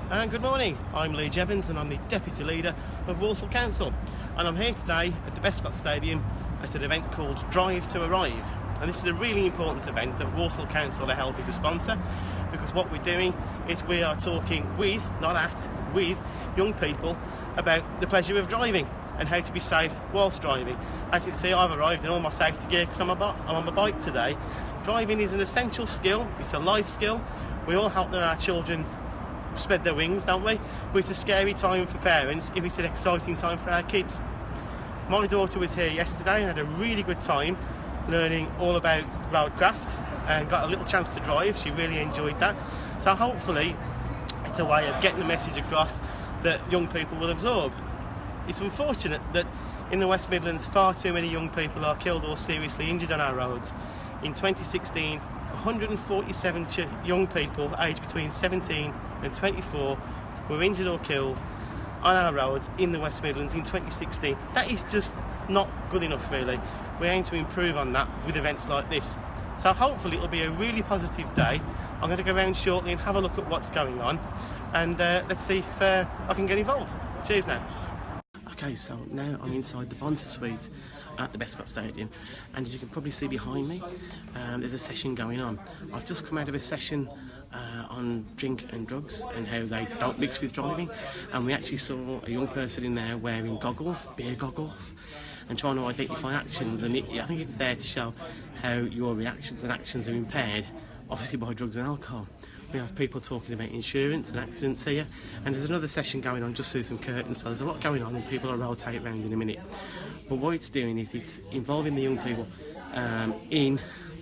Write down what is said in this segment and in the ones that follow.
Good morning, I'm Lee Jeavons and I'm the Deputy Leader of Walsall Council, and I'm here today at the Bescott Stadium at an event called Drive2Arrive. And this is a really important event that Walsall Council are helping to sponsor, because what we're doing is we are talking with, not at, with young people about the pleasure of driving and how to be safe whilst driving. As you can see, I've arrived in all my safety gear because I'm on my bike today. Driving is an essential skill, it's a life skill. We all help our children spread their wings, don't we? But it's a scary time for parents if it's an exciting time for our kids. My daughter was here yesterday and had a really good time learning all about roadcraft and got a little chance to drive. She really enjoyed that. So hopefully it's a way of getting the message across that young people will absorb. It's unfortunate that in the West Midlands far too many young people are killed or seriously injured on our roads. In 2016, 147 young people aged between 17 and 24 were injured or killed on our roads in the West Midlands in 2016. That is just not good enough, really. We aim to improve on that with events like this. So hopefully it'll be a really positive day. I'm going to go around shortly and have a look at what's going on, and let's see if I can get involved. Cheers now. Okay, so now I'm inside the Bonser Suite at the Bescott Stadium, and as you can probably see behind me, there's a session going on. I've just come out of a session on drink and drugs and how they don't mix with driving, and we actually saw a young person in there wearing goggles, beer goggles, and trying to identify actions, and I think it's there to show how your reactions and actions are impaired, obviously by drugs and alcohol. We have people talking about insurance and accidents here, and there's another session going on just through some curtains, so there's a lot going on and people will rotate around in a minute. But what it's doing is it's involving the young people in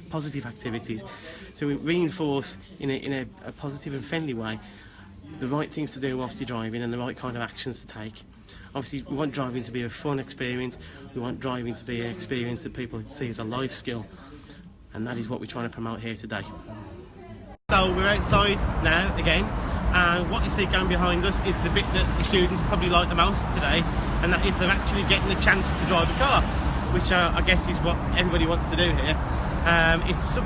positive activities. So we reinforce in a positive and friendly way the right things to do whilst you're driving and the right kind of actions to take. Obviously we want driving to be a fun experience, we want driving to be an experience that people see as a life skill, and that is what we're trying to promote here today. So we're outside now again, and what you see going behind us is the bit that the students probably like the most today, and that is they're actually getting the chance to drive a car, which I guess is what everybody wants to do here.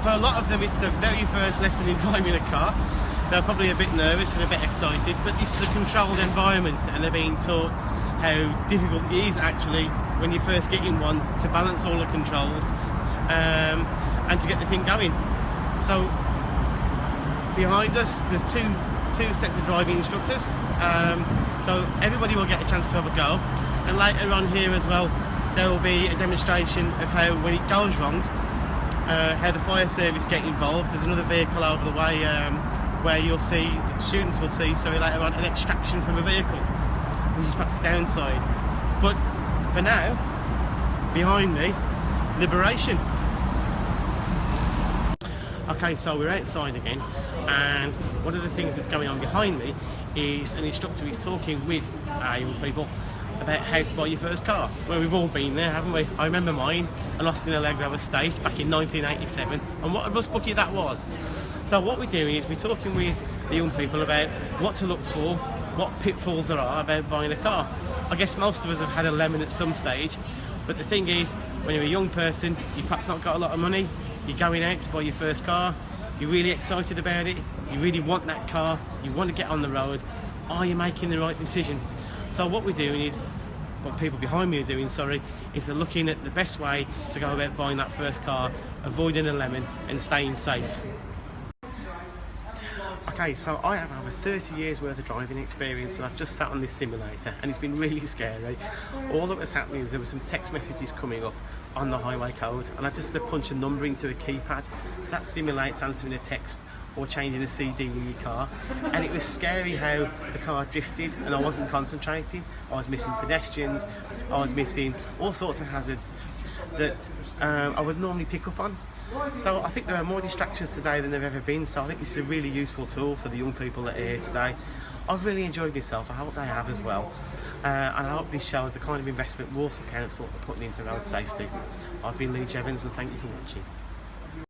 For a lot of them it's the very first lesson in driving a car. They're probably a bit nervous and a bit excited, but this is a controlled environment and they're being taught how difficult it is actually when you first get in one to balance all the controls and to get the thing going. So behind us there's two sets of driving instructors, so everybody will get a chance to have a go, and later on here as well there will be a demonstration of how, when it goes wrong, how the fire service get involved. There's another vehicle over the way where you'll see, the students will see, so later on, an extraction from a vehicle, which is perhaps the downside. But for now, behind me, liberation. Okay, so we're outside again, and one of the things that's going on behind me is an instructor is talking with young people about how to buy your first car. Well, we've all been there, haven't we? I remember mine. I lost in a leg rover state back in 1987, and what a rust bucket that was. So what we're doing is we're talking with the young people about what to look for, what pitfalls there are about buying a car. I guess most of us have had a lemon at some stage, but the thing is, when you're a young person, you've perhaps not got a lot of money, you're going out to buy your first car, you're really excited about it, you really want that car, you want to get on the road. Are you making the right decision? So what we're doing is, what people behind me are doing, is they're looking at the best way to go about buying that first car, avoiding a lemon and staying safe. Okay, so I have over 30 years worth of driving experience, and I've just sat on this simulator and it's been really scary. All that was happening is there were some text messages coming up on the highway code, and I just had to punch a number into a keypad, so that simulates answering a text or changing a CD in your car, and it was scary how the car drifted and I wasn't concentrating. I was missing pedestrians, I was missing all sorts of hazards that I would normally pick up on. So I think there are more distractions today than there have ever been, so I think this is a really useful tool for the young people that are here today. I've really enjoyed myself, I hope they have as well, and I hope this shows the kind of investment Walsall Council are putting into road safety. I've been Lee Jeavons, and thank you for watching.